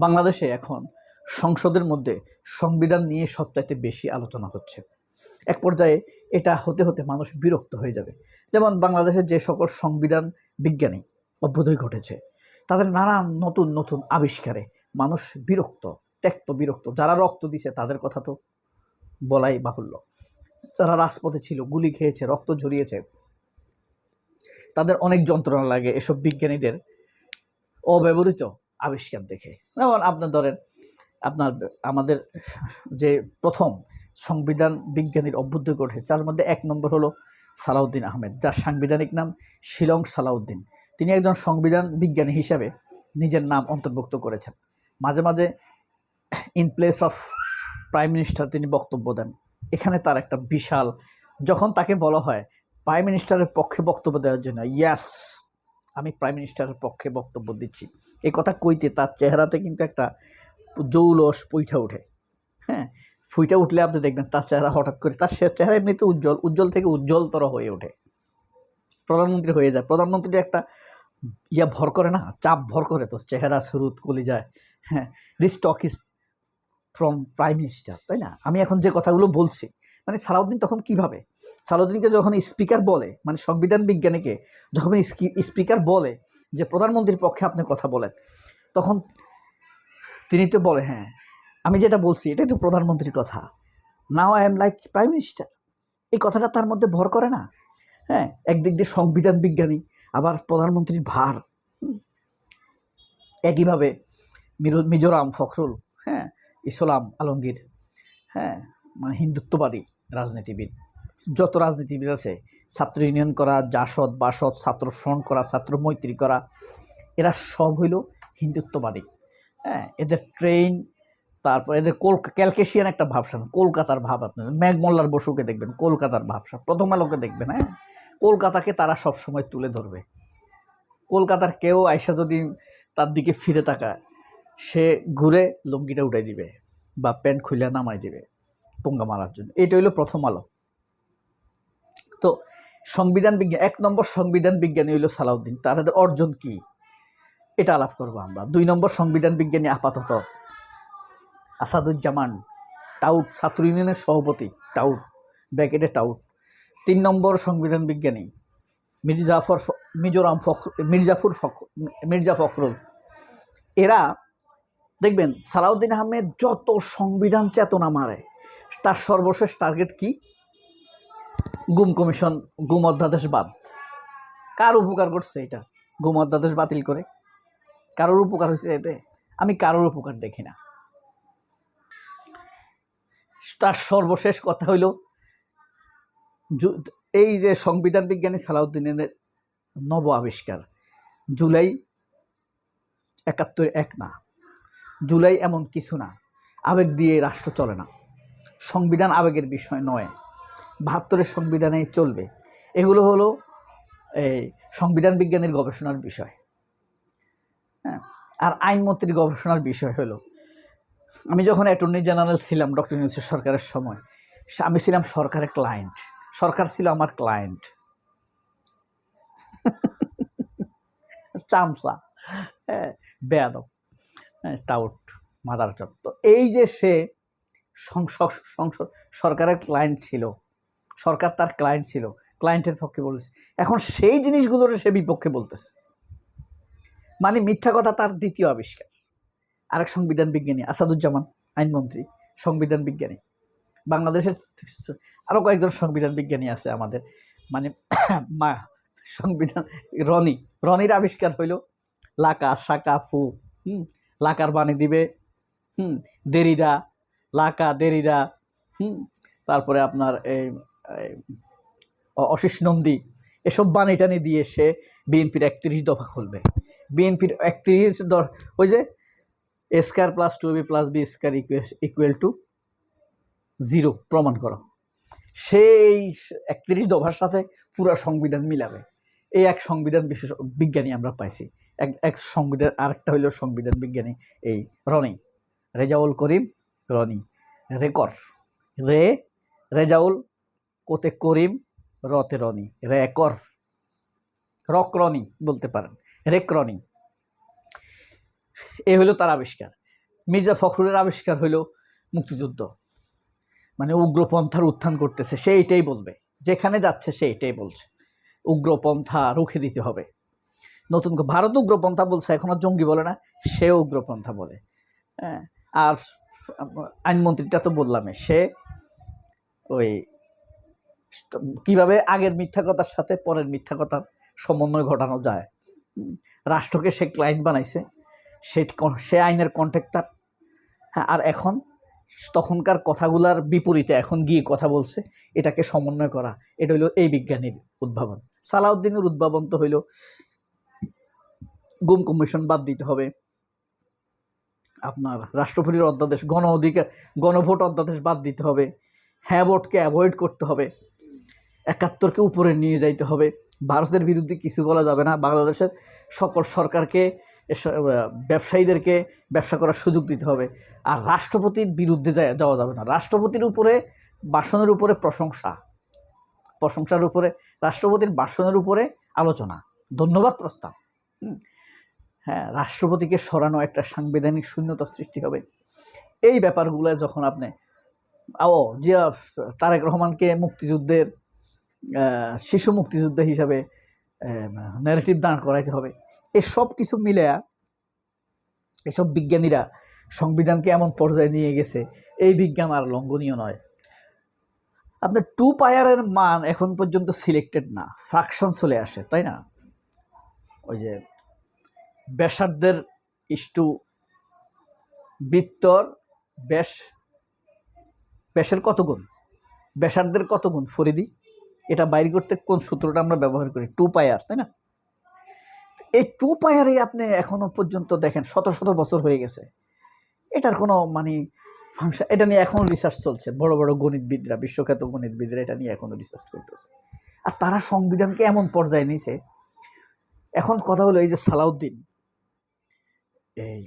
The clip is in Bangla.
বাংলাদেশে এখন সংসদের মধ্যে সংবিধান নিয়ে সবচাইতে বেশি আলোচনা হচ্ছে। এক পর্যায়ে এটা হতে হতে মানুষ বিরক্ত হয়ে যাবে। যেমন বাংলাদেশের যে সকল সংবিধান বিজ্ঞানী অভ্যুদয় ঘটেছে, তাদের নানান নতুন নতুন আবিষ্কারে মানুষ বিরক্ত। যারা রক্ত দিছে তাদের কথা তো বলাই বাহুল্য। যারা রাজপথে ছিল, গুলি খেয়েছে, রক্ত ঝরিয়েছে, তাদের অনেক যন্ত্রণা লাগে এসব বিজ্ঞানীদের অব্যবহৃত আবিষ্কার দেখে। যেমন আপনার ধরেন, আমাদের যে প্রথম সংবিধান বিজ্ঞানীর অভ্যুদয় ঘটেছে, তার মধ্যে 1 নম্বর হলো সালাউদ্দিন আহমেদ, যার সাংবিধানিক নাম শিলং সালাউদ্দিন। তিনি একজন সংবিধান বিজ্ঞানী হিসাবে নিজের নাম অন্তর্ভুক্ত করেছেন। মাঝে মাঝে in place of prime minister তিনি বক্তব্য দেন। এখানে তার একটা বিশাল, যখন তাকে বলা হয় প্রাইম মিনিস্টারের পক্ষে বক্তব্য দেওয়ার জন্য, ইয়াস আমি প্রাইম মিনিস্টারের পক্ষে বক্তব্য দিচ্ছি, এই কথা কইতে তার চেহারাতে কিন্তু একটা জৌলস পইঠা ওঠে। হ্যাঁ, ফুইটা উঠলে আপনি দেখবেন তার চেহারা হঠাৎ করে, তার চেহারা এমনিতে উজ্জ্বল থেকে উজ্জ্বলতর হয়ে ওঠে, প্রধানমন্ত্রী হয়ে যায়। প্রধানমন্ত্রী একটা ভর করে না, চাপ ভর করে, তো চেহারা সুরুত কলি যায়। হ্যাঁ, this talk is from prime minister, তাই না? আমি এখন যে কথাগুলো বলছি, মানে সালাউদ্দিন তখন কিভাবে, সালাউদ্দিনকে যখন স্পিকার বলে, মানে সংবিধান বিজ্ঞানীকে যখন স্পিকার বলে যে প্রধানমন্ত্রীর পক্ষে আপনি কথা বলেন, তখন তিনি তো বলে, হ্যাঁ আমি যেটা বলছি এটাই তো প্রধানমন্ত্রীর কথা, now I am like prime minister. এই কথাটা তার মধ্যে ভর করে না? হ্যাঁ, একদিক দিয়ে সংবিধান বিজ্ঞানী, আবার প্রধানমন্ত্রীর ভার। একইভাবে মিজোরাম ফখরুল, হ্যাঁ, ইসলাম আলমগীর, হ্যাঁ, মানে হিন্দুত্ববাদী রাজনীতিবিদ, যত রাজনীতিবিদ আছে, ছাত্র ইউনিয়ন করা, জাসদ বাসদ, ছাত্র ফ্রন্ট করা, ছাত্র মৈত্রী করা, এরা সব হইল হিন্দুত্ববাদী। হ্যাঁ, এদের ট্রেন, তারপর এদের ক্যালকেশিয়ান একটা ভাবসা, কলকাতার ভাব। আপনার মেঘমল্লার বসুকে দেখবেন, কলকাতার ভাবসা, প্রথম আলোকে দেখবেন। হ্যাঁ, কলকাতাকে তারা সবসময় তুলে ধরবে। কলকাতার কেউ আয়সা যদি তার দিকে ফিরে তাকায়, সে ঘুরে লুঙ্গিটা উঠাই দিবে বা প্যান্ট খুলে নামাই দিবে পোঙ্গা মারার জন্য। এটা হইল প্রথম আলো। তো সংবিধান বিজ্ঞান, 1 নম্বর সংবিধান বিজ্ঞানী হইল সালাউদ্দিন। তাদের অর্জন কি, এটা আলাপ করবো আমরা। 2 নম্বর সংবিধান বিজ্ঞানী আপাতত আসাদুজ্জামান টাউট, ছাত্র ইউনিয়নের সভাপতি টাউট, ব্র্যাকেটে টাউট। 3 নম্বর সংবিধান বিজ্ঞানী মির্জা ফখরুল। এরা দেখবেন সালাউদ্দিন আহমেদ যত সংবিধান চেতনা মারে, তার সর্বশেষ টার্গেট কি? গুম কমিশন, গুম অধ্যাদেশ বাদ। কার উপকার করছে এটা? গুম অধ্যাদেশ বাতিল করে কারোর উপকার হয়েছে এতে? আমি কারোর উপকার দেখি না। তার সর্বশেষ কথা হইল এই যে সংবিধান বিজ্ঞানী সালাউদ্দিনের নব আবিষ্কার, জুলাই 71 না, জুলাই এমন কিছু না, আবেগ দিয়ে রাষ্ট্র চলে না, সংবিধান আবেগের বিষয় নয়, 72-এর সংবিধানেই চলবে। এগুলো হলো এই সংবিধান বিজ্ঞানীর গবেষণার বিষয়। হ্যাঁ, আর আইনমন্ত্রীর গবেষণার বিষয় হলো, আমি যখন অ্যাটর্নি জেনারেল ছিলাম ডক্টর ইউনূসের সরকারের সময়, আমি ছিলাম সরকারের ক্লায়েন্ট, সরকার ছিল আমার ক্লায়েন্ট। চামচা, হ্যাঁ, বেয়াদব, হ্যাঁ, টাউট, মাদারচোদ। তো এই যে সে সরকারের ক্লায়েন্ট ছিল, সরকার তার ক্লায়েন্ট ছিল, ক্লায়েন্টের পক্ষে বলেছে, এখন সেই জিনিসগুলোর সে বিপক্ষে বলতেছে। মানে মিথ্যা কথা তার দ্বিতীয় আবিষ্কার। আরেক সংবিধান বিজ্ঞানী আসাদুজ্জামান, আইনমন্ত্রী, সংবিধান বিজ্ঞানী। বাংলাদেশের আরও কয়েকজন সংবিধান বিজ্ঞানী আছে আমাদের, মানে সংবিধান রনির আবিষ্কার হইল লাকা শাকা ফু। লাকার বাণী দিবে দেরিরা, লাকা দেরিরা। তারপরে আপনার এই অশিস নন্দী, এসব বাণী টানি দিয়ে সে বিএনপির 31 দফা খুলবে। বিএনপির 31 ওই যে a square plus 2b plus b square equal to 0 প্রমাণ করো, সেই 31 দফার সাথে পুরো সংবিধান মিলাবে। এই এক সংবিধান বিজ্ঞানী আমরা পাইছি। এক সংবিধান, আরেকটা হইল সংবিধান বিজ্ঞানী এই রেজাউল করিম রনি, রেজাউল কোতে করিম, রতে রনি, রক রনি বলতে পারেন, রেক রনি। এই হলো তার আবিষ্কার। মির্জা ফখরুলের আবিষ্কার হইল মুক্তিযুদ্ধ, মানে উগ্রপন্থার উত্থান করতেছে, সে এইটাই বলবে, যেখানে যাচ্ছে সে এটাই বলছে, উগ্রপন্থা রুখে দিতে হবে। নতুন ভারত উগ্রপন্থা বলছে, এখন আর জঙ্গি বলে না, সেও উগ্রপন্থা বলে। হ্যাঁ, আর আইনমন্ত্রীটা তো বললামই, সে ওই কিভাবে আগের মিথ্যা কথার সাথে পরের মিথ্যা কথার সমন্বয় ঘটানো যায়, রাষ্ট্রকে সে ক্লায়েন্ট বানাইছে, সে আইনের কন্ট্রাক্টর। হ্যাঁ, আর এখন তখনকার কথাগুলার বিপরীতে এখন গিয়ে কথা বলছে, এটাকে সমন্বয় করা, এটা হইল এই বিজ্ঞানীর উদ্ভাবন। সালাউদ্দিনের উদ্ভাবন তো হইল গুম কমিশন বাদ দিতে হবে, আপনার রাষ্ট্রপতির অধ্যাদেশ, গণভোট অধ্যাদেশ বাদ দিতে হবে, হ্যাঁ ভোটকে অ্যাভয়েড করতে হবে, ৭১কে উপরে নিয়ে যাইতে হবে, ভারতের বিরুদ্ধে কিছু বলা যাবে না, বাংলাদেশের সকল সরকারকে, ব্যবসায়ীদেরকে ব্যবসা করার সুযোগ দিতে হবে, আর রাষ্ট্রপতির বিরুদ্ধে যাওয়া যাবে না। রাষ্ট্রপতির উপরে ভাষণের উপরে প্রশংসার উপরে, রাষ্ট্রপতির ভাষণের উপরে আলোচনা, ধন্যবাদ প্রস্তাব। হ্যাঁ, রাষ্ট্রপতিকে সরানো একটা সাংবিধানিক শূন্যতা সৃষ্টি হবে। এই ব্যাপারগুলো যখন আপনি জিয়া তারেক রহমানকে মুক্তিযুদ্ধের শিশু মুক্তিযুদ্ধ হিসাবে ন্যারেটিভ দাঁড় করাইতে হবে, এসব কিছু মিলে এসব বিজ্ঞানীরা সংবিধানকে এমন পর্যায়ে নিয়ে গেছে, এই বিজ্ঞান আর লঙ্ঘনীয় নয়। আপনার 2 পায়ারের মান এখন পর্যন্ত সিলেক্টেড না, ফ্রাকশন চলে আসে, তাই না? ওই যে ব্যাসার্ধের ইস্টু বৃত্তর ব্যাসের কত গুণ, ব্যাসার্ধের কত গুণ ফরিদি, এটা বাইর করতে কোন সূত্রটা আমরা ব্যবহার করি? 2 পায়ার, তাই না? এই 2 পায়ারে আপনি এখনো পর্যন্ত দেখেন শত শত বছর হয়ে গেছে, এটার কোনো মানে ফাংশন, এটা নিয়ে এখনো রিসার্চ চলছে, বড় বড় গণিতবিদরা, বিশ্বখ্যাত গণিতবিদরা এটা নিয়ে এখনো রিসার্চ করতেছে, আর তারা সংবিধানকে এমন পর্যায়ে নিয়েছে। এখন কথা হলো, এই যে সালাউদ্দিন এই